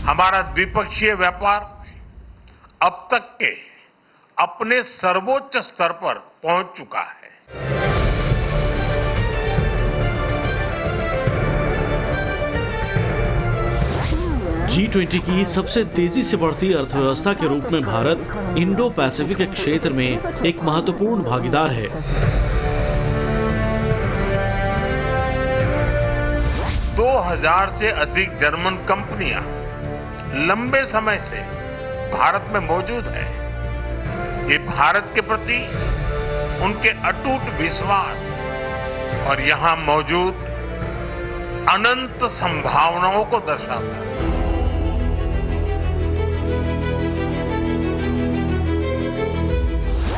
हमारा द्विपक्षीय व्यापार अब तक के अपने सर्वोच्च स्तर पर पहुंच चुका है। G20 की सबसे तेजी से बढ़ती अर्थव्यवस्था के रूप में भारत इंडो पैसिफिक क्षेत्र में एक महत्वपूर्ण भागीदार है। दो 2000 से अधिक जर्मन कंपनियां लंबे समय से भारत में मौजूद हैं। ये भारत के प्रति उनके अटूट विश्वास और यहां मौजूद अनंत संभावनाओं को दर्शाता है।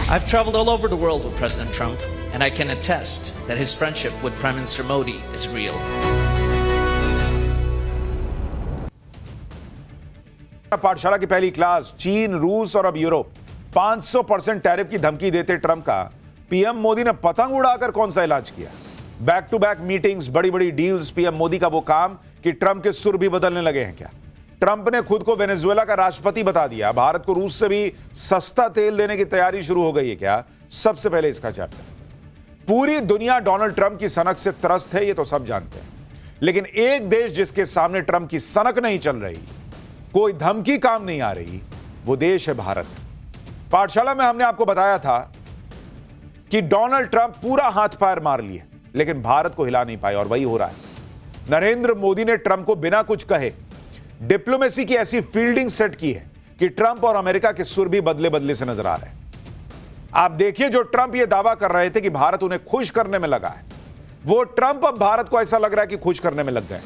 I've traveled all over the world with President Trump, and I can attest that his friendship with Prime Minister Modi is real. पाठशाला की पहली क्लास, चीन, रूस और अब यूरोप 500% टैरिफ की धमकी देते ट्रंप का पीएम मोदी ने पतंग उड़ाकर कौन सा इलाज किया? बैक टू बैक मीटिंग्स, बड़ी बड़ी डील्स, पीएम मोदी का वो काम कि ट्रंप के सुर भी बदलने लगे हैं क्या? ट्रंप ने खुद को वेनेजुएला का राष्ट्रपति बता दिया। भारत को रूस से भी सस्ता तेल देने की तैयारी शुरू हो गई है क्या? सबसे पहले इसका चैप्टर। पूरी दुनिया डोनाल्ड ट्रंप की सनक से त्रस्त है, ये तो सब जानते हैं, लेकिन एक देश जिसके सामने ट्रंप की सनक नहीं चल रही, कोई धमकी काम नहीं आ रही, वो देश है भारत। पाठशाला में हमने आपको बताया था कि डोनाल्ड ट्रंप पूरा हाथ पैर मार लिए, लेकिन भारत को हिला नहीं पाए, और वही हो रहा है। नरेंद्र मोदी ने ट्रंप को बिना कुछ कहे डिप्लोमेसी की ऐसी फील्डिंग सेट की है कि ट्रंप और अमेरिका के सुर भी बदले बदले से नजर आ रहे हैं। आप देखिए, जो ट्रंप ये दावा कर रहे थे कि भारत उन्हें खुश करने में लगा है, वो ट्रंप अब भारत को ऐसा लग रहा है कि खुश करने में लग गए।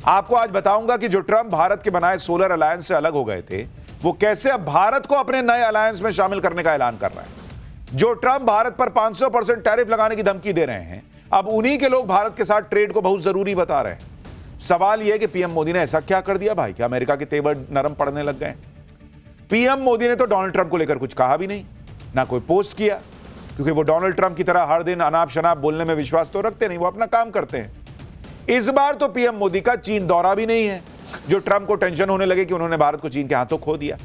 आपको आज बताऊंगा कि जो ट्रंप भारत के बनाए सोलर अलायंस से अलग हो गए थे, वो कैसे अब भारत को अपने नए अलायंस में शामिल करने का ऐलान कर रहा है। जो ट्रंप भारत पर 500% टैरिफ लगाने की धमकी दे रहे हैं, अब उन्हीं के लोग भारत के साथ ट्रेड को बहुत जरूरी बता रहे हैं। सवाल यह कि पीएम मोदी ने ऐसा क्या कर दिया भाई कि अमेरिका के तेवर नरम पड़ने लग गए? पीएम मोदी ने तो डोनाल्ड ट्रंप को लेकर कुछ कहा भी नहीं, ना कोई पोस्ट किया, क्योंकि वो डोनाल्ड ट्रंप की तरह हर दिन अनाप शनाप बोलने में विश्वास तो रखते नहीं, वो अपना काम करते हैं। इस बार तो पीएम मोदी का चीन दौरा भी नहीं है, जो ट्रंप को टेंशन होने लगे कि उन्होंने भारत को चीन के हाथों खो दिया।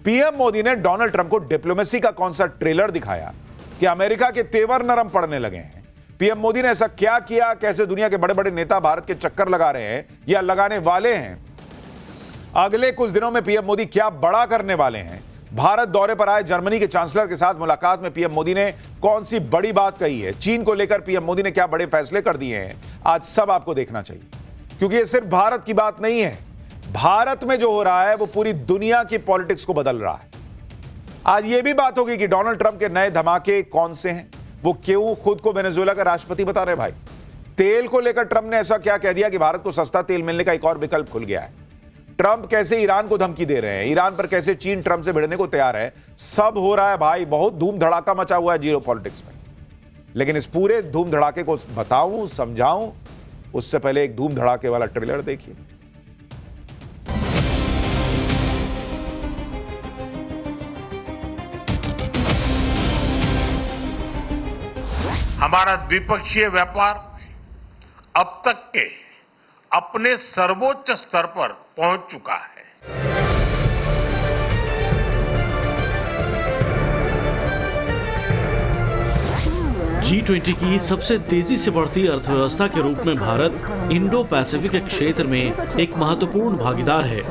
पीएम मोदी ने डोनाल्ड ट्रंप को डिप्लोमेसी का कौन सा ट्रेलर दिखाया कि अमेरिका के तेवर नरम पड़ने लगे हैं? पीएम मोदी ने ऐसा क्या किया? कैसे दुनिया के बड़े बड़े नेता भारत के चक्कर लगा रहे हैं या लगाने वाले हैं? अगले कुछ दिनों में पीएम मोदी क्या बड़ा करने वाले हैं? भारत दौरे पर आए जर्मनी के चांसलर के साथ मुलाकात में पीएम मोदी ने कौन सी बड़ी बात कही है? चीन को लेकर पीएम मोदी ने क्या बड़े फैसले कर दिए हैं? आज सब आपको देखना चाहिए, क्योंकि ये सिर्फ भारत की बात नहीं है। भारत में जो हो रहा है वो पूरी दुनिया की पॉलिटिक्स को बदल रहा है। आज ये भी बात होगी कि डोनाल्ड ट्रंप के नए धमाके कौन से हैं, वो क्यों खुद को वेनेजुएला का राष्ट्रपति बता रहे भाई। तेल को लेकर ट्रंप ने ऐसा क्या कह दिया कि भारत को सस्ता तेल मिलने का एक और विकल्प खुल गया है। ट्रंप कैसे ईरान को धमकी दे रहे हैं, ईरान पर कैसे चीन ट्रंप से भिड़ने को तैयार है, सब हो रहा है भाई। बहुत धूम धड़ाका मचा हुआ है जीरो पॉलिटिक्स में। लेकिन इस पूरे धूम धड़ाके को बताऊं, समझाऊं, उससे पहले एक धूम धड़ाके वाला ट्रेलर देखिए। हमारा द्विपक्षीय व्यापार अब तक के अपने सर्वोच्च स्तर पर पहुंच चुका है। G20 की सबसे तेजी से बढ़ती अर्थव्यवस्था के रूप में भारत इंडो पैसिफिक क्षेत्र में एक महत्वपूर्ण भागीदार है।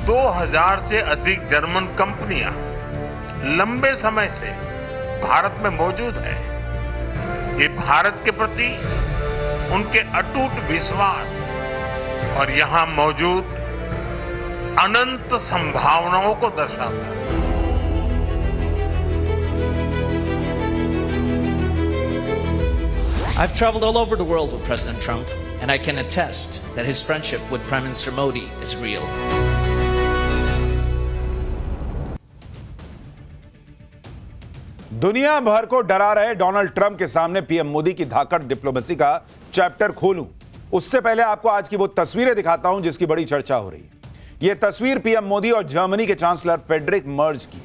दो 2000 से अधिक जर्मन कंपनियां लंबे समय से भारत में मौजूद है। ये भारत के प्रति उनके अटूट विश्वास और यहां मौजूद अनंत संभावनाओं को दर्शाता है। I've traveled all over the world with President Trump, and I can attest that his friendship with Prime Minister Modi is real. दुनिया भर को डरा रहे डोनाल्ड ट्रंप के सामने पीएम मोदी की धाकड़ डिप्लोमेसी का चैप्टर खोलूं, उससे पहले आपको आज की वो तस्वीरें दिखाता हूं जिसकी बड़ी चर्चा हो रही है। यह तस्वीर पीएम मोदी और जर्मनी के चांसलर फ्रेडरिक मर्ज की।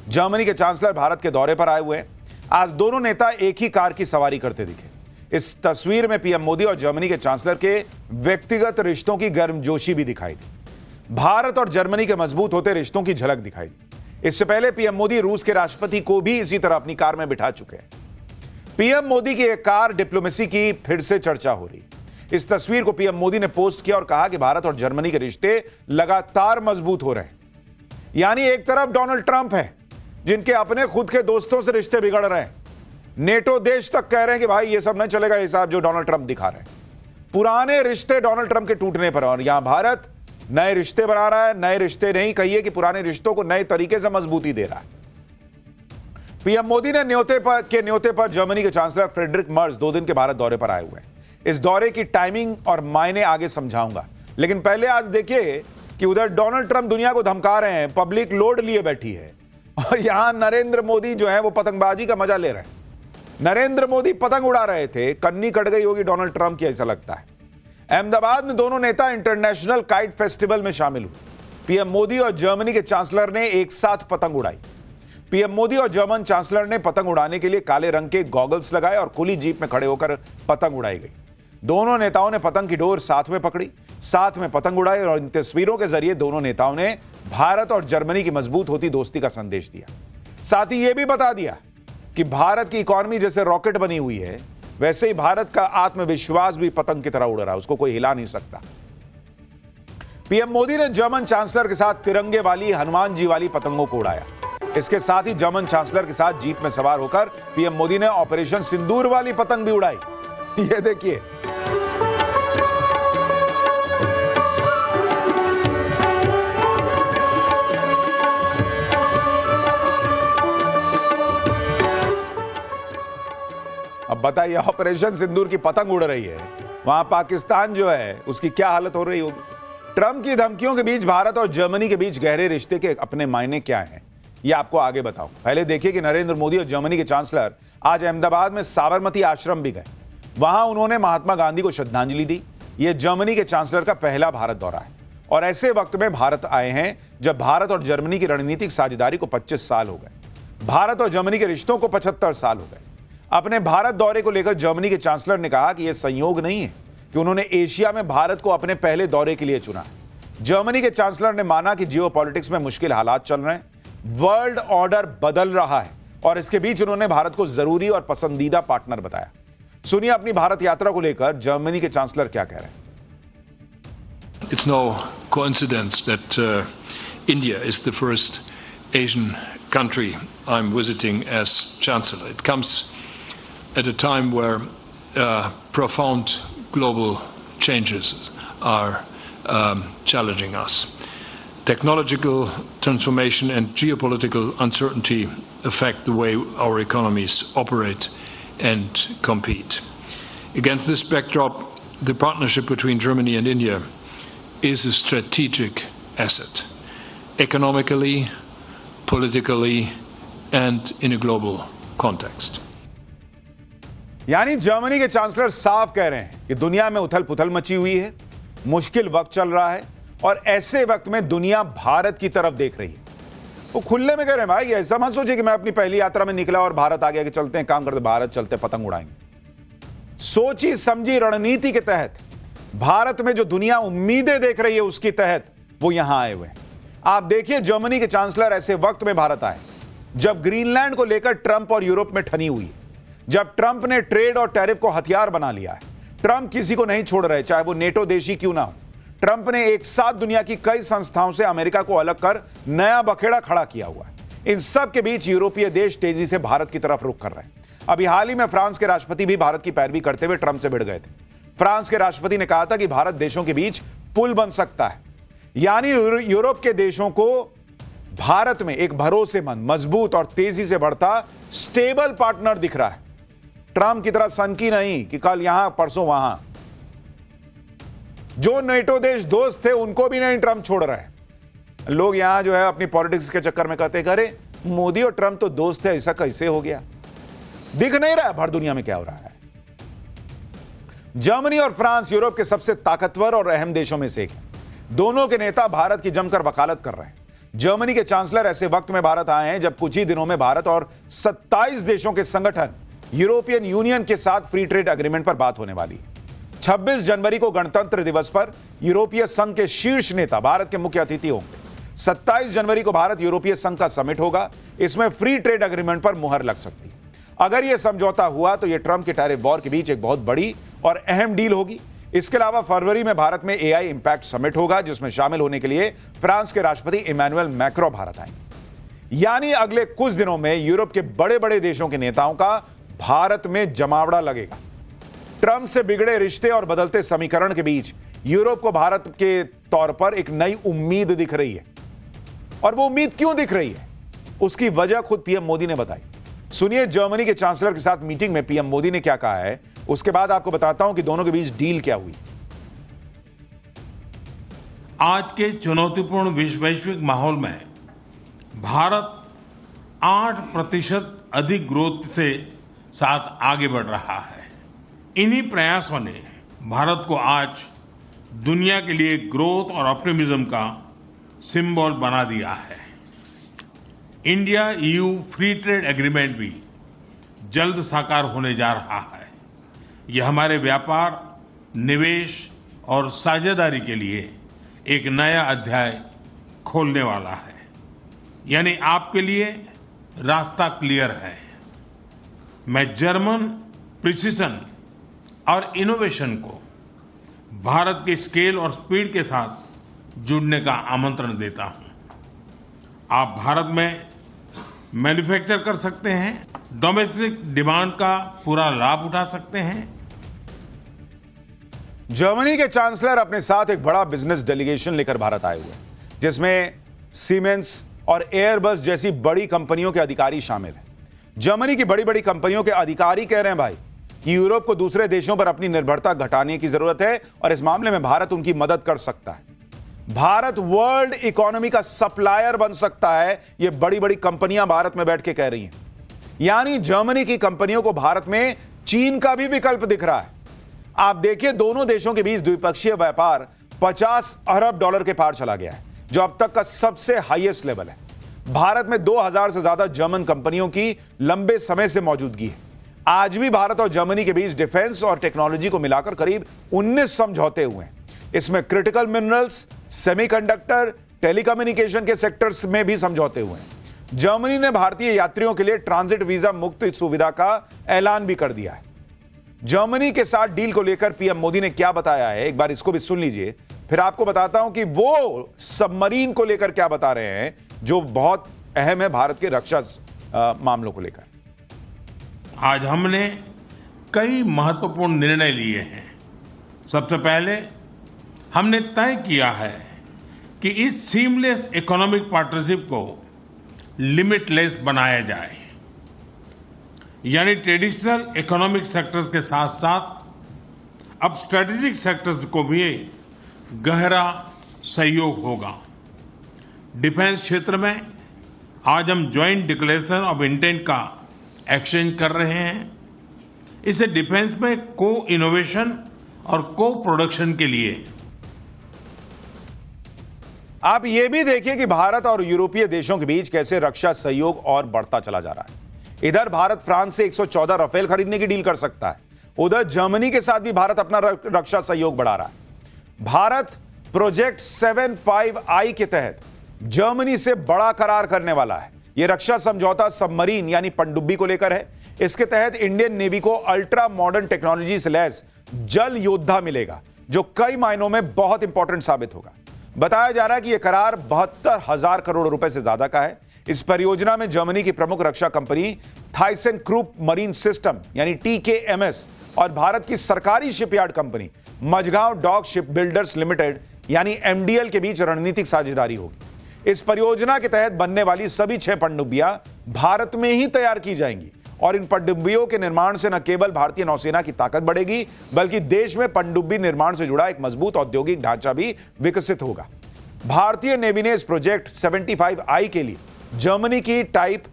जर्मनी के चांसलर भारत के दौरे पर आए हुए हैं। आज दोनों नेता एक ही कार की सवारी करते दिखे। इस तस्वीर में पीएम मोदी और जर्मनी के चांसलर के व्यक्तिगत रिश्तों की गर्मजोशी भी दिखाई दी। भारत और जर्मनी के मजबूत होते रिश्तों की झलक दिखाई दी। इससे पहले पीएम मोदी रूस के राष्ट्रपति को भी इसी तरह अपनी कार में बिठा चुके हैं। पीएम मोदी की एक कार डिप्लोमेसी की फिर से चर्चा हो रही। इस तस्वीर को पीएम मोदी ने पोस्ट किया और कहा कि भारत और जर्मनी के रिश्ते लगातार मजबूत हो रहे हैं। यानी एक तरफ डोनाल्ड ट्रंप है, जिनके अपने खुद के दोस्तों से रिश्ते बिगड़ रहे हैं। नेटो देश तक कह रहे हैं कि भाई ये सब नहीं चलेगा, हिसाब जो डोनाल्ड ट्रंप दिखा रहे हैं। पुराने रिश्ते डोनाल्ड ट्रंप के टूटने पर, और यहां भारत नए रिश्ते बना रहा है। नए रिश्ते नहीं कहिए कि पुराने रिश्तों को नए तरीके से मजबूती दे रहा है। पीएम मोदी ने न्योते पर जर्मनी के चांसलर फ्रेडरिक मर्ज 2 दिन के भारत दौरे पर आए हुए हैं। इस दौरे की टाइमिंग और मायने आगे समझाऊंगा, लेकिन पहले आज देखिए कि उधर डोनाल्ड ट्रंप दुनिया को धमका रहे हैं, पब्लिक लोड लिए बैठी है, और यहां नरेंद्र मोदी जो है वो पतंगबाजी का मजा ले रहे हैं। नरेंद्र मोदी पतंग उड़ा रहे थे, कन्नी कट गई होगी डोनाल्ड ट्रंप की, ऐसा लगता है। अहमदाबाद में दोनों नेता इंटरनेशनल काइट फेस्टिवल में शामिल हुए। पीएम मोदी और जर्मनी के चांसलर ने एक साथ पतंग उड़ाई। पीएम मोदी और जर्मन चांसलर ने पतंग उड़ाने के लिए काले रंग के गॉगल्स लगाए और खुली जीप में खड़े होकर पतंग उड़ाई गई। दोनों नेताओं ने पतंग की डोर साथ में पकड़ी, साथ में पतंग उड़ाई, और इन तस्वीरों के जरिए दोनों नेताओं ने भारत और जर्मनी की मजबूत होती दोस्ती का संदेश दिया। साथ ही यह भी बता दिया कि भारत की इकॉनमी जैसे रॉकेट बनी हुई है, वैसे ही भारत का आत्मविश्वास भी पतंग की तरह उड़ रहा है, उसको कोई हिला नहीं सकता। पीएम मोदी ने जर्मन चांसलर के साथ तिरंगे वाली, हनुमान जी वाली पतंगों को उड़ाया। इसके साथ ही जर्मन चांसलर के साथ जीप में सवार होकर पीएम मोदी ने ऑपरेशन सिंदूर वाली पतंग भी उड़ाई। ये देखिए, अब बताइए, ऑपरेशन सिंदूर की पतंग उड़ रही है, वहां पाकिस्तान जो है उसकी क्या हालत हो रही होगी। ट्रंप की धमकियों के बीच भारत और जर्मनी के बीच गहरे रिश्ते के अपने मायने क्या हैं, ये आपको आगे बताऊं। पहले देखिए कि नरेंद्र मोदी और जर्मनी के चांसलर आज अहमदाबाद में साबरमती आश्रम भी गए। वहां उन्होंने महात्मा गांधी को श्रद्धांजलि दी। यह जर्मनी के चांसलर का पहला भारत दौरा है, और ऐसे वक्त में भारत आए हैं जब भारत और जर्मनी की रणनीतिक साझेदारी को 25 साल हो गए। भारत और जर्मनी के रिश्तों को 75 साल हो गए। अपने भारत दौरे को लेकर जर्मनी के चांसलर ने कहा कि यह संयोग नहीं है कि उन्होंने एशिया में भारत को अपने पहले दौरे के लिए चुना। जर्मनी के चांसलर ने माना कि जियोपॉलिटिक्स में मुश्किल हालात चल रहे हैं, वर्ल्ड ऑर्डर बदल रहा है, और इसके बीच उन्होंने भारत को जरूरी और पसंदीदा पार्टनर बताया। सुनिए अपनी भारत यात्रा को लेकर जर्मनी के चांसलर क्या कह रहे हैं। It's no coincidence that India is the first Asian country I'm visiting as Chancellor. It comes at a time where profound global changes are challenging us. Technological transformation and geopolitical uncertainty affect the way our economies operate and compete. Against this backdrop, the partnership between Germany and India is a strategic asset, economically, politically, and in a global context. यानी Germany के chancellor साफ कह रहे हैं कि दुनिया में उथल पुथल मची हुई है, मुश्किल वक्त चल रहा है, और ऐसे वक्त में दुनिया भारत की तरफ देख रही है। वो खुले में कह रहे हैं, भाई ऐसा मत सोचिए कि मैं अपनी पहली यात्रा में निकला और भारत आ गया कि चलते हैं, काम करते, भारत चलते, पतंग उड़ाएंगे। सोची समझी रणनीति के तहत भारत में जो दुनिया उम्मीदें देख रही है, उसके तहत वो यहां आए हुए हैं। आप देखिए, जर्मनी के चांसलर ऐसे वक्त में भारत आए जब ग्रीनलैंड को लेकर ट्रंप और यूरोप में ठनी हुई है, जब ट्रंप ने ट्रेड और टैरिफ को हथियार बना लिया है। ट्रंप किसी को नहीं छोड़ रहे, चाहे वो नेटो देशी क्यों ना हो। ट्रंप ने एक साथ दुनिया की कई संस्थाओं से अमेरिका को अलग कर नया बखेड़ा खड़ा किया हुआ है। इन सब के बीच यूरोपीय देश तेजी से भारत की तरफ रुख कर रहे हैं। अभी हाल ही में फ्रांस के राष्ट्रपति भी भारत की पैरवी करते हुए ट्रंप से भिड़ गए थे। फ्रांस के राष्ट्रपति ने कहा था कि भारत देशों के बीच पुल बन सकता है, यानी यूरोप के देशों को भारत में एक भरोसेमंद, मजबूत और तेजी से बढ़ता स्टेबल पार्टनर दिख रहा है। ट्रंप की तरह सनकी नहीं कि कल यहां परसों वहां। जो नेटो देश दोस्त थे उनको भी नहीं ट्रंप छोड़ रहे हैं। लोग यहां जो है अपनी पॉलिटिक्स के चक्कर में कहते, अरे मोदी और ट्रंप तो दोस्त है, ऐसा कैसे हो गया। दिख नहीं रहा है भर दुनिया में क्या हो रहा है। जर्मनी और फ्रांस यूरोप के सबसे ताकतवर और अहम देशों में से एक है। दोनों के नेता भारत की जमकर वकालत कर रहे हैं। जर्मनी के चांसलर ऐसे वक्त में भारत आए हैं जब कुछ ही दिनों में भारत और 27 देशों के संगठन यूरोपियन यूनियन के साथ फ्री ट्रेड एग्रीमेंट पर बात होने वाली है। 26 जनवरी को गणतंत्र दिवस पर यूरोपीय संघ के शीर्ष नेता भारत के मुख्य अतिथि होंगे। 27 जनवरी को भारत यूरोपीय संघ का समिट होगा। इसमें फ्री ट्रेड एग्रीमेंट पर मुहर लग सकती है। अगर यह समझौता हुआ तो यह ट्रंप के टैरिफ वॉर के बीच एक बहुत बड़ी और अहम डील होगी। इसके अलावा फरवरी में भारत में एआई इंपैक्ट समिट होगा, जिसमें शामिल होने के लिए फ्रांस के राष्ट्रपति इमैनुअल मैक्रो भारत आएंगे। यानी अगले कुछ दिनों में यूरोप के बड़े बड़े देशों के नेताओं का भारत में जमावड़ा लगेगा। ट्रंप से बिगड़े रिश्ते और बदलते समीकरण के बीच यूरोप को भारत के तौर पर एक नई उम्मीद दिख रही है। और वो उम्मीद क्यों दिख रही है, उसकी वजह खुद पीएम मोदी ने बताई। सुनिए जर्मनी के चांसलर के साथ मीटिंग में पीएम मोदी ने क्या कहा है। उसके बाद आपको बताता हूं कि दोनों के बीच डील क्या हुई। आज के चुनौतीपूर्ण वैश्विक माहौल में भारत 8% अधिक ग्रोथ से साथ आगे बढ़ रहा है। इन्हीं प्रयासों ने भारत को आज दुनिया के लिए ग्रोथ और ऑप्टिमिज्म का सिंबल बना दिया है। India EU free trade agreement भी जल्द साकार होने जा रहा है। यह हमारे व्यापार, निवेश और साझेदारी के लिए एक नया अध्याय खोलने वाला है। यानी आपके लिए रास्ता क्लियर है। मैं जर्मन प्रिसिशन और इनोवेशन को भारत के स्केल और स्पीड के साथ जुड़ने का आमंत्रण देता हूं। आप भारत में मैन्युफैक्चर कर सकते हैं, डोमेस्टिक डिमांड का पूरा लाभ उठा सकते हैं। जर्मनी के चांसलर अपने साथ एक बड़ा बिजनेस डेलीगेशन लेकर भारत आए हुए हैं, जिसमें सीमेंस और एयरबस जैसी बड़ी कंपनियों के अधिकारी शामिल हैं। जर्मनी की बड़ी बड़ी कंपनियों के अधिकारी कह रहे हैं भाई कि यूरोप को दूसरे देशों पर अपनी निर्भरता घटाने की जरूरत है और इस मामले में भारत उनकी मदद कर सकता है। भारत वर्ल्ड इकोनॉमी का सप्लायर बन सकता है, ये बड़ी बड़ी कंपनियां भारत में बैठ के कह रही हैं। यानी जर्मनी की कंपनियों को भारत में चीन का भी विकल्प दिख रहा है। आप देखिए दोनों देशों के बीच द्विपक्षीय व्यापार 50 अरब डॉलर के पार चला गया है, जो अब तक का सबसे हाईएस्ट लेवल है। भारत में 2000 से ज्यादा जर्मन कंपनियों की लंबे समय से मौजूदगी है। आज भी भारत और जर्मनी के बीच डिफेंस और टेक्नोलॉजी को मिलाकर करीब 19 समझौते हुए हैं। इसमें क्रिटिकल मिनरल्स, सेमीकंडक्टर, टेलीकम्युनिकेशन के सेक्टर्स में भी समझौते हुए हैं। जर्मनी ने भारतीय यात्रियों के लिए ट्रांजिट वीजा मुक्त सुविधा का ऐलान भी कर दिया है। जर्मनी के साथ डील को लेकर पीएम मोदी ने क्या बताया है, एक बार इसको भी सुन लीजिए, फिर आपको बताता हूं कि वो सबमरीन को लेकर क्या बता रहे हैं, जो बहुत अहम है भारत के रक्षा मामलों को लेकर। आज हमने कई महत्वपूर्ण निर्णय लिए हैं। सबसे पहले हमने तय किया है कि इस सीमलेस इकोनॉमिक पार्टनरशिप को लिमिटलेस बनाया जाए। यानी ट्रेडिशनल इकोनॉमिक सेक्टर्स के साथ साथ अब स्ट्रेटेजिक सेक्टर्स को भी गहरा सहयोग होगा। डिफेंस क्षेत्र में आज हम ज्वाइंट डिक्लेरेशन ऑफ इंटेंट का एक्सचेंज कर रहे हैं। इसे डिफेंस में को इनोवेशन और को प्रोडक्शन के लिए। आप यह भी देखिए कि भारत और यूरोपीय देशों के बीच कैसे रक्षा सहयोग और बढ़ता चला जा रहा है। इधर भारत फ्रांस से 114 राफेल खरीदने की डील कर सकता है, उधर जर्मनी के साथ भी भारत अपना रक्षा सहयोग बढ़ा रहा है। भारत प्रोजेक्ट 75I के तहत जर्मनी से बड़ा करार करने वाला है। यह रक्षा समझौता सबमरीन यानी पनडुब्बी को लेकर है। इसके तहत इंडियन नेवी को अल्ट्रा मॉडर्न टेक्नोलॉजी से लैस जल योद्धा मिलेगा, जो कई मायनों में बहुत इंपॉर्टेंट साबित होगा। बताया जा रहा है कि यह करार 72,000 करोड़ रुपए से ज्यादा का है। इस परियोजना में जर्मनी की प्रमुख रक्षा company Thyssen Krupp marine system यानी TKMS और भारत की सरकारी shipyard company Mazagon dock ship builders limited यानी MDL के बीच रणनीतिक साझेदारी होगी। इस परियोजना के तहत बनने वाली सभी 6 पनडुब्बियां भारत में ही तैयार की जाएंगी और इन पनडुब्बियों के निर्माण से न केवल भारतीय नौसेना की ताकत बढ़ेगी, बल्कि देश में पनडुब्बी निर्माण से जुड़ा एक मजबूत औद्योगिक ढांचा भी विकसित होगा। भारतीय नेवी ने इस प्रोजेक्ट 75I के लिए जर्मनी की टाइप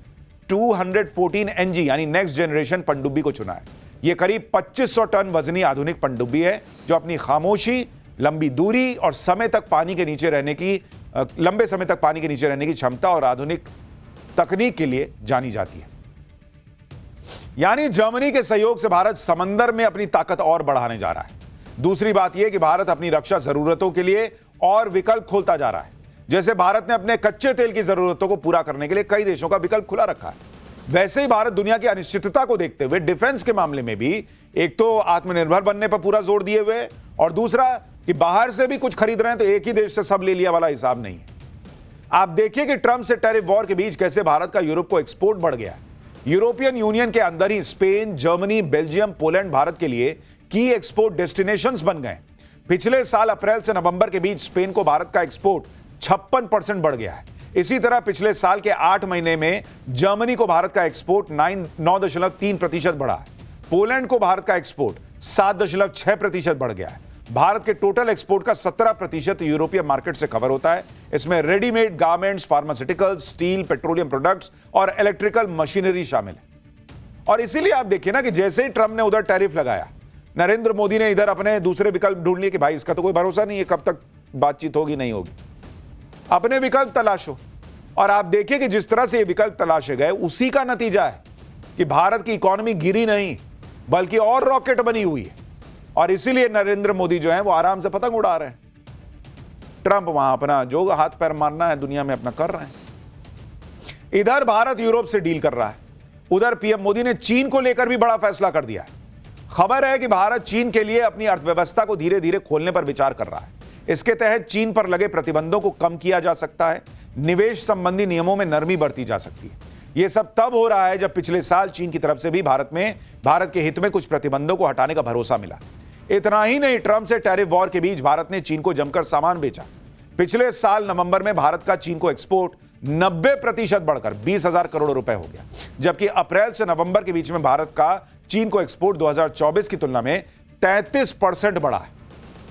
214 NG यानी नेक्स्ट जनरेशन पनडुब्बी को चुना है। यह करीब 2500 टन वजनी आधुनिक पनडुब्बी है, जो अपनी खामोशी, लंबी दूरी और लंबे समय तक पानी के नीचे रहने की क्षमता और आधुनिक तकनीक के लिए जानी जाती है। यानी जर्मनी के सहयोग से भारत समंदर में अपनी ताकत और बढ़ाने जा रहा है। दूसरी बात यह कि भारत अपनी रक्षा जरूरतों के लिए और विकल्प खोलता जा रहा है। जैसे भारत ने अपने कच्चे तेल की जरूरतों को पूरा करने के लिए कई देशों का विकल्प खुला रखा है, वैसे ही भारत दुनिया की अनिश्चितता को देखते हुए डिफेंस के मामले में भी एक तो आत्मनिर्भर बनने पर पूरा जोर दिए हुए और दूसरा कि बाहर से भी कुछ खरीद रहे हैं तो एक ही देश से सब ले लिया वाला हिसाब नहीं है। आप देखिए कि ट्रंप से टैरिफ वॉर के बीच कैसे भारत का यूरोप को एक्सपोर्ट बढ़ गया है। यूरोपियन यूनियन के अंदर ही Spain, Germany, Belgium, Poland Bharat के लिए की एक्सपोर्ट डेस्टिनेशंस बन गए। पिछले साल अप्रैल से नवंबर के बीच स्पेन को भारत का एक्सपोर्ट 56% बढ़ गया है। इसी तरह पिछले साल के 8 महीने में जर्मनी को भारत का एक्सपोर्ट 9.3% बढ़ा है। पोलैंड को भारत का एक्सपोर्ट 7.6% बढ़ गया है। भारत के टोटल एक्सपोर्ट का 17% यूरोपीय मार्केट से कवर होता है। इसमें readymade garments, pharmaceuticals, steel, petroleum products और इलेक्ट्रिकल मशीनरी शामिल है। और इसीलिए आप देखिए ना कि जैसे ही ट्रंप ने उधर टैरिफ लगाया, नरेंद्र मोदी ने इधर अपने दूसरे विकल्प ढूंढ लिए कि भाई इसका तो कोई भरोसा नहीं है कब तक बातचीत होगी नहीं होगी, अपने विकल्प तलाशो। और आप देखिए कि जिस तरह से ये विकल्प तलाशे गए उसी का नतीजा है कि भारत की इकोनॉमी गिरी नहीं बल्कि और रॉकेट बनी हुई है। और इसीलिए नरेंद्र मोदी जो है वो आराम से पतंग उड़ा रहे हैं। ट्रंप वहां अपना जो हाथ पैर मारना है दुनिया में अपना कर रहे हैं। इधर भारत यूरोप से डील कर रहा है, उधर पीएम मोदी ने चीन को लेकर भी बड़ा फैसला कर दिया है। खबर है कि भारत चीन के लिए अपनी अर्थव्यवस्था को धीरे धीरे खोलने पर विचार कर रहा है। इसके तहत चीन पर लगे प्रतिबंधों को कम किया जा सकता है, निवेश संबंधी नियमों में नरमी बरती जा सकती है। यह सब तब हो रहा है जब पिछले साल चीन की तरफ से भी भारत के हित में कुछ प्रतिबंधों को हटाने का भरोसा मिला। इतना ही नहीं, ट्रंप से टैरिफ वॉर के बीच भारत ने चीन को जमकर सामान बेचा। पिछले साल नवंबर में भारत का चीन को एक्सपोर्ट 90% बढ़कर 20,000 करोड़ रुपए हो गया, जबकि अप्रैल से नवंबर के बीच में भारत का चीन को एक्सपोर्ट 2024 की तुलना में 33% बढ़ा है।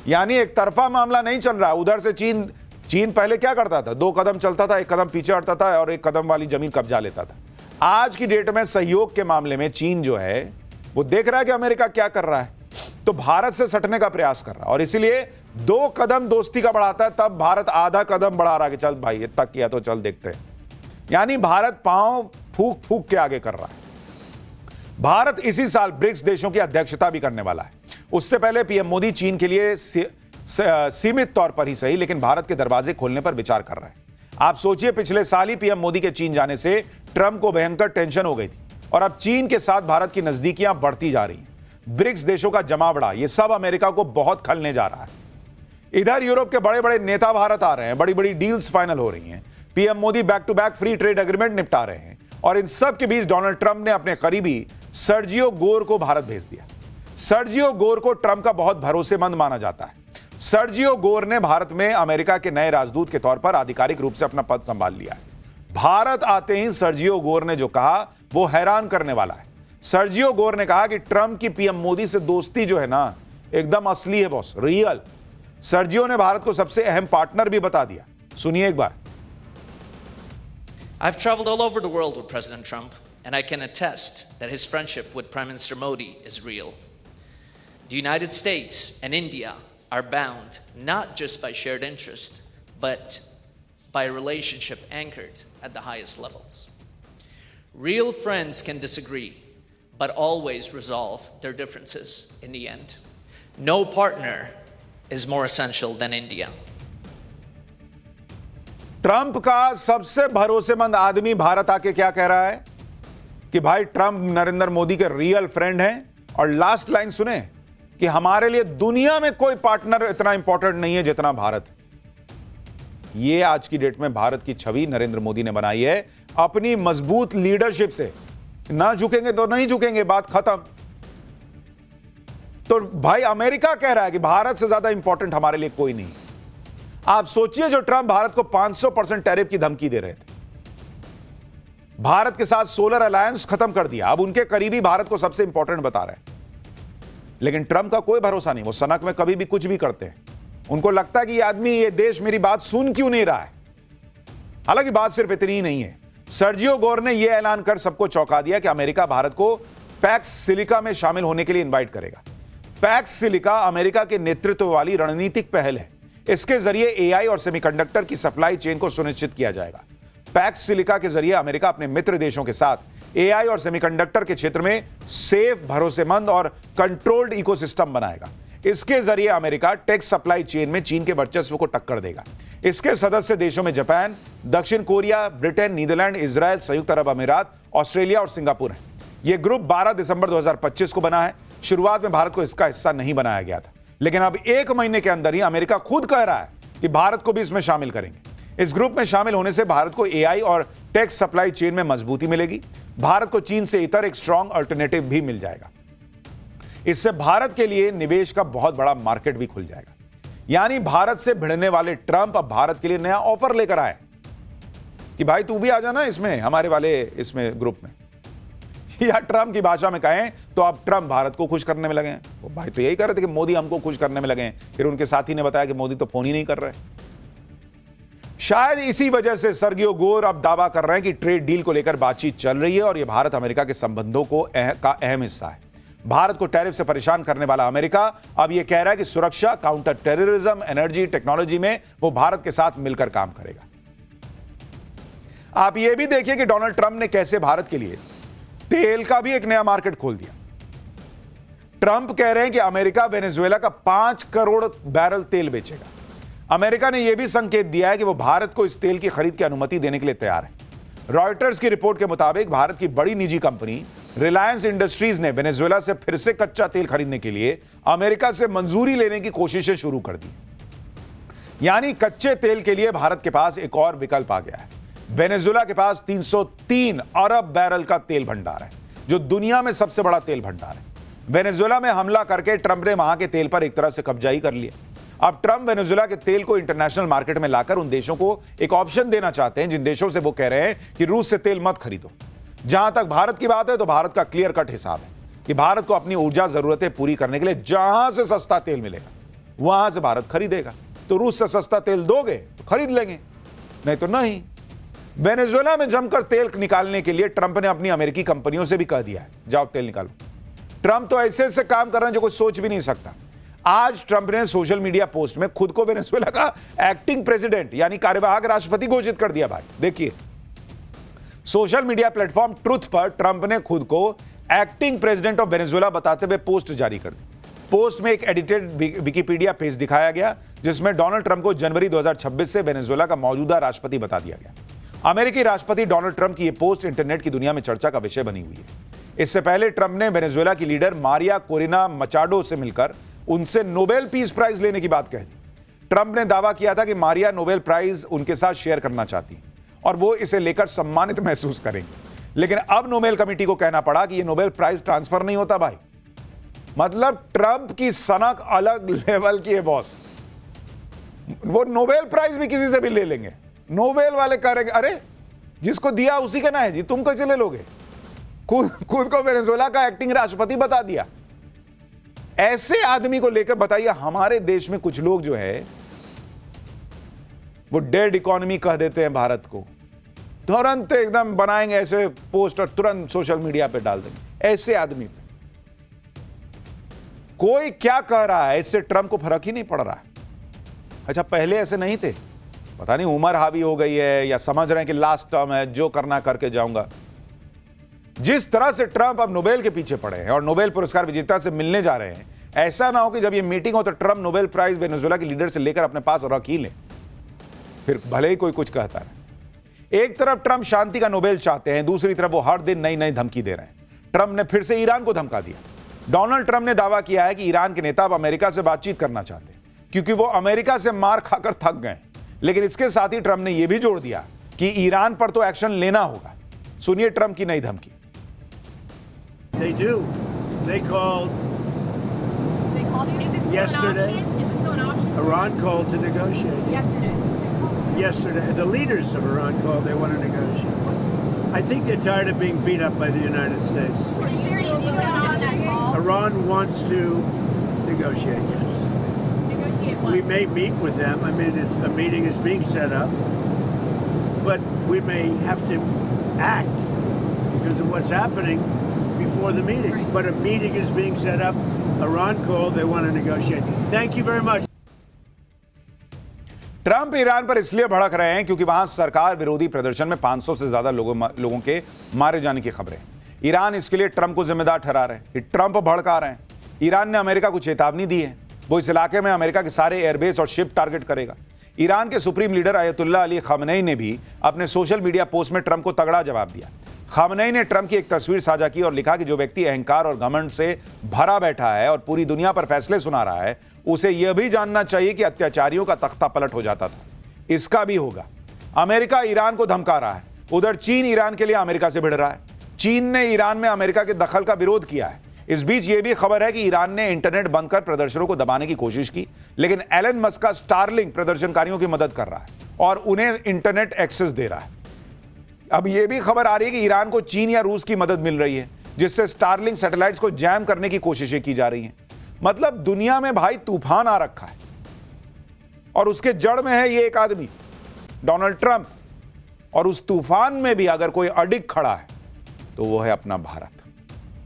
यानी एक तरफा मामला नहीं चल रहा है। उधर से चीन पहले क्या करता था, 2 कदम चलता था, 1 कदम पीछे हटता था और 1 कदम वाली जमीन कब्जा लेता था। आज की डेट में सहयोग के मामले में चीन जो है वो देख रहा है कि अमेरिका क्या कर रहा है, तो भारत से सटने का प्रयास कर रहा है और इसीलिए 2 कदम दोस्ती का बढ़ाता है, तब भारत आधा कदम बढ़ा रहा है कि चल भाई इतना किया तो चल देखते हैं। यानी भारत पांव फूक फूक के आगे कर रहा है। भारत इसी साल ब्रिक्स देशों की अध्यक्षता भी करने वाला है। उससे पहले पीएम मोदी चीन के लिए सीमित तौर पर ही सही लेकिन भारत के दरवाजे खोलने पर विचार कर रहे हैं। आप सोचिए, पिछले साल ही पीएम मोदी के चीन जाने से ट्रंप को भयंकर टेंशन हो गई थी और अब चीन के साथ भारत की नजदीकियां बढ़ती जा रही हैं। ब्रिक्स देशों का जमावड़ा, यह सब अमेरिका को बहुत खलने जा रहा है। इधर यूरोप के बड़े बड़े नेता भारत आ रहे हैं, बड़ी बड़ी डील्स फाइनल हो रही हैं। PM Modi back to back free trade agreement निपटा रहे हैं और इन सब के बीच डोनाल्ड ट्रंप ने अपने करीबी सर्जियो गोर को भारत भेज दिया। सर्जियो गोर को ट्रंप का बहुत भरोसेमंद माना जाता है। सर्जियो गोर ने भारत में अमेरिका के नए राजदूत के तौर पर आधिकारिक रूप से अपना पद संभाल लिया है। भारत आते ही सर्जियो गोर ने जो कहा वो हैरान करने वाला है। सर्जियो गोर ने कहा कि ट्रंप की पीएम मोदी से दोस्ती जो है ना एकदम असली है बॉस, रियल। सर्जियो ने भारत को सबसे अहम पार्टनर भी बता दिया। सुनिए एक बार। I've traveled all over the world with President Trump, and I can attest that his friendship with Prime Minister Modi is real. The United States and India are bound not just by shared interest, but by a relationship anchored at the highest levels. Real friends can disagree, but always resolve their differences in the end. No partner is more essential than India. Trump का सबसे भरोसेमंद आदमी भारत आके क्या कह रहा है कि भाई ट्रंप नरेंद्र मोदी के रियल फ्रेंड हैं। और लास्ट लाइन सुने कि हमारे लिए दुनिया में कोई पार्टनर इतना इंपॉर्टेंट नहीं है जितना भारत। ये आज की डेट में भारत की छवि नरेंद्र मोदी ने बनाई है अपनी मजबूत लीडरशिप से। ना झुकेंगे तो नहीं झुकेंगे, बात खत्म। तो भाई अमेरिका कह रहा है कि भारत से ज्यादा इंपॉर्टेंट हमारे लिए कोई नहीं। आप सोचिए, जो ट्रंप भारत को 500% टैरिफ की धमकी दे रहे थे, भारत के साथ सोलर अलायंस खत्म कर दिया, अब उनके करीबी भारत को सबसे इंपॉर्टेंट बता रहे हैं। लेकिन ट्रंप का कोई भरोसा नहीं, वो सनक में कभी भी कुछ भी करते हैं। उनको लगता है कि ये आदमी, ये देश मेरी बात सुन क्यों नहीं रहा है। हालांकि बात सिर्फ इतनी ही नहीं है। सर्जियो गोर ने यह ऐलान कर सबको चौंका दिया कि अमेरिका भारत को पैक्स सिलिका में शामिल होने के लिए इनवाइट करेगा। पैक्स सिलिका अमेरिका के नेतृत्व वाली रणनीतिक पहल है। इसके जरिए एआई और सेमीकंडक्टर की सप्लाई चेन को सुनिश्चित किया जाएगा। पैक्स सिलिका के जरिए अमेरिका अपने मित्र देशों के साथ एआई और सेमीकंडक्टर के क्षेत्र में सेफ, भरोसेमंद और कंट्रोल्ड इकोसिस्टम बनाएगा। इसके जरिए अमेरिका टेक सप्लाई चेन में चीन के वर्चस्व को टक्कर देगा। इसके सदस्य देशों में जापान, दक्षिण कोरिया, ब्रिटेन, नीदरलैंड, इजराइल, संयुक्त अरब अमीरात, ऑस्ट्रेलिया और सिंगापुर है। यह ग्रुप 12 दिसंबर 2025 को बना है। शुरुआत में भारत को इसका हिस्सा नहीं बनाया गया था, लेकिन अब 1 महीने के अंदर ही अमेरिका खुद कह रहा है कि भारत को भी इसमें शामिल करेंगे। इस ग्रुप में शामिल होने से भारत को एआई और टेक सप्लाई चेन में मजबूती मिलेगी। भारत को चीन से इतर एक स्ट्रॉन्ग अल्टरनेटिव भी मिल जाएगा। इससे भारत के लिए निवेश का बहुत बड़ा मार्केट भी खुल जाएगा। यानी भारत से भिड़ने वाले ट्रंप अब भारत के लिए नया ऑफर लेकर आए कि भाई तू भी आ जाना इसमें, हमारे वाले इसमें ग्रुप में। या ट्रंप की भाषा में कहें तो अब ट्रंप भारत को खुश करने में लगे हैं। वो भाई तो यही कर रहे थे कि मोदी हमको खुश करने में लगे हैं, फिर उनके साथी ने बताया कि मोदी तो फोन ही नहीं कर रहे। शायद इसी वजह से सर्गियो गोर अब दावा कर रहे हैं कि ट्रेड डील को लेकर बातचीत चल रही है और यह भारत अमेरिका के संबंधों का अहम हिस्सा है। भारत को टैरिफ से परेशान करने वाला अमेरिका अब यह कह रहा है कि सुरक्षा, काउंटर टेररिज्म, एनर्जी, टेक्नोलॉजी में वो भारत के साथ मिलकर काम करेगा। आप यह भी देखिए कि डोनाल्ड ट्रंप ने कैसे भारत के लिए तेल का भी एक नया मार्केट खोल दिया। ट्रंप कह रहे हैं कि अमेरिका वेनेजुएला का 5 करोड़ बैरल तेल बेचेगा। अमेरिका ने यह भी संकेत दिया है कि वो भारत को इस तेल की खरीद की अनुमति देने के लिए तैयार है। रॉयटर्स की रिपोर्ट के मुताबिक भारत की बड़ी निजी कंपनी रिलायंस इंडस्ट्रीज ने वेनेजुएला से फिर से कच्चा तेल खरीदने के लिए अमेरिका से मंजूरी लेने की कोशिशें शुरू कर दी। यानी कच्चे तेल के लिए भारत के पास एक और विकल्प आ गया है। वेनेजुएला के पास 303 अरब बैरल का तेल भंडार है, जो दुनिया में सबसे बड़ा तेल भंडार है। वेनेजुएला में हमला करके ट्रंप ने वहां के तेल पर एक तरह से कब्जा ही कर लिया। अब ट्रंप वेनेजुएला के तेल को इंटरनेशनल मार्केट में लाकर उन देशों को एक ऑप्शन देना चाहते हैं जिन देशों से वो कह रहे हैं कि रूस से तेल मत खरीदो। जहां तक भारत की बात है तो भारत का क्लियर कट हिसाब है कि भारत को अपनी ऊर्जा जरूरतें पूरी करने के लिए जहां से सस्ता तेल मिलेगा वहां से भारत खरीदेगा। तो रूस से सस्ता तेल दोगे तो खरीद लेंगे, नहीं तो नहीं। वेनेजुएला में जमकर तेल निकालने के लिए ट्रंप ने अपनी अमेरिकी कंपनियों से भी कह दिया है, जाओ तेल निकालो। ट्रंप तो ऐसे ऐसे काम कर रहे हैं जो कोई सोच भी नहीं सकता। आज ट्रंप ने सोशल मीडिया पोस्ट में खुद को वेनेजुएला का एक्टिंग प्रेसिडेंट यानी कार्यवाहक राष्ट्रपति घोषित कर दिया। भाई देखिए, सोशल मीडिया प्लेटफॉर्म ट्रुथ पर ट्रंप ने खुद को एक्टिंग प्रेसिडेंट ऑफ वेनेजुएला बताते हुए पोस्ट जारी कर दी। पोस्ट में एक एडिटेड विकिपीडिया पेज दिखाया गया जिसमें डोनाल्ड ट्रंप को जनवरी 2026 से वेनेजुएला का मौजूदा राष्ट्रपति बता दिया गया। अमेरिकी राष्ट्रपति डोनाल्ड ट्रंप की यह पोस्ट इंटरनेट की दुनिया में चर्चा का विषय बनी हुई है। इससे पहले ट्रंप ने वेनेजुएला की लीडर मारिया कोरिना मचाडो से मिलकर उनसे नोबेल पीस प्राइज लेने की बात कह दी। ट्रंप ने दावा किया था कि मारिया नोबेल प्राइज उनके साथ शेयर करना चाहती और वो इसे लेकर सम्मानित महसूस करेंगे। लेकिन अब नोबेल कमेटी को कहना पड़ा कि यह नोबेल प्राइज ट्रांसफर नहीं होता। भाई मतलब ट्रंप की सनक अलग लेवल की है बॉस। वो नोबेल प्राइज भी किसी से भी ले लेंगे। नोबेल वाले करेंगे, अरे जिसको दिया उसी का ना है जी, तुम कैसे ले लोगे? खुद को वेनेजुएला का एक्टिंग राष्ट्रपति बता दिया। ऐसे आदमी को लेकर बताइए, हमारे देश में कुछ लोग जो है वो डेड इकोनॉमी कह देते हैं भारत को, तुरंत एकदम बनाएंगे ऐसे पोस्ट और तुरंत सोशल मीडिया पे डाल देंगे। ऐसे आदमी पे कोई क्या कह रहा है इससे ट्रंप को फर्क ही नहीं पड़ रहा है। अच्छा, पहले ऐसे नहीं थे, पता नहीं उम्र हावी हो गई है या समझ रहे हैं कि लास्ट टर्म है, जो करना करके जाऊंगा। जिस तरह से ट्रंप अब नोबेल के पीछे पड़े हैं और नोबेल पुरस्कार विजेता से मिलने जा रहे हैं, ऐसा ना हो कि जब ये मीटिंग हो तो ट्रंप नोबेल प्राइज वेनेजुएला के लीडर से लेकर अपने पास रख ही ले, फिर भले ही कोई कुछ कहता है। एक तरफ ट्रंप शांति का नोबेल चाहते हैं, दूसरी तरफ वो हर दिन नई नई धमकी दे रहे हैं। ट्रंप ने फिर से ईरान को धमका दिया। डोनाल्ड ट्रंप ने दावा किया है कि ईरान के नेता अब अमेरिका से बातचीत करना चाहते हैं क्योंकि वो अमेरिका से मार खाकर थक गए। लेकिन इसके साथ ही ट्रंप ने यह भी जोड़ दिया कि ईरान पर तो एक्शन लेना होगा। सुनिए ट्रंप की नई धमकी। They do. They called you? Is it still yesterday. an option? Is it still an option? Iran called to negotiate. Yesterday, the leaders of Iran called. They want to negotiate. I think they're tired of being beat up by the United States. Are you sure you details on that call? Iran wants to negotiate. Yes. Negotiate what? We may meet with them. I mean, a meeting is being set up, but we may have to act because of what's happening before the meeting. Right. But a meeting is being set up. Iran called. They want to negotiate. Thank you very much. Trump Iran पर इसलिए भड़क रहे हैं क्योंकि वहां सरकार विरोधी प्रदर्शन में 500 से ज्यादा लोगों के मारे जाने की खबरें। ईरान इसके लिए ट्रंप को जिम्मेदार ठहरा रहे हैं कि ट्रंप भड़का रहे हैं। ईरान ने अमेरिका को चेतावनी दी है, वो इस इलाके में अमेरिका के सारे एयरबेस और शिप टारगेट करेगा। ईरान के सुप्रीम लीडर अयतुल्ला अली खamenei ने भी अपने सोशल मीडिया पोस्ट में ट्रंप को तगड़ा जवाब दिया। खamenei ने ट्रंप की एक तस्वीर साझा की और लिखा कि जो व्यक्ति अहंकार और घमंड से भरा बैठा है और पूरी दुनिया पर फैसले सुना रहा है, उसे यह भी जानना चाहिए कि अत्याचारियों का तख्ता पलट हो जाता था। इसका भी होगा। अमेरिका ईरान को धमका रहा है, उधर चीन ईरान के लिए अमेरिका से भिड़ रहा है। चीन ने ईरान में अमेरिका के दखल का विरोध किया है। इस बीच यह भी खबर है कि ईरान ने इंटरनेट बंद कर प्रदर्शनों को दबाने की कोशिश की, लेकिन एलन मस्क का स्टारलिंक प्रदर्शनकारियों की मदद कर रहा है और उन्हें इंटरनेट एक्सेस दे रहा है। अब यह भी खबर आ रही है कि ईरान को चीन या रूस की मदद मिल रही है, जिससे स्टारलिंक सैटेलाइट्स को जैम करने की कोशिशें की जा रही हैं। मतलब दुनिया में भाई तूफान आ रखा है और उसके जड़ में है ये एक आदमी, डोनाल्ड ट्रंप। और उस तूफान में भी अगर कोई अडिग खड़ा है तो वो है अपना भारत।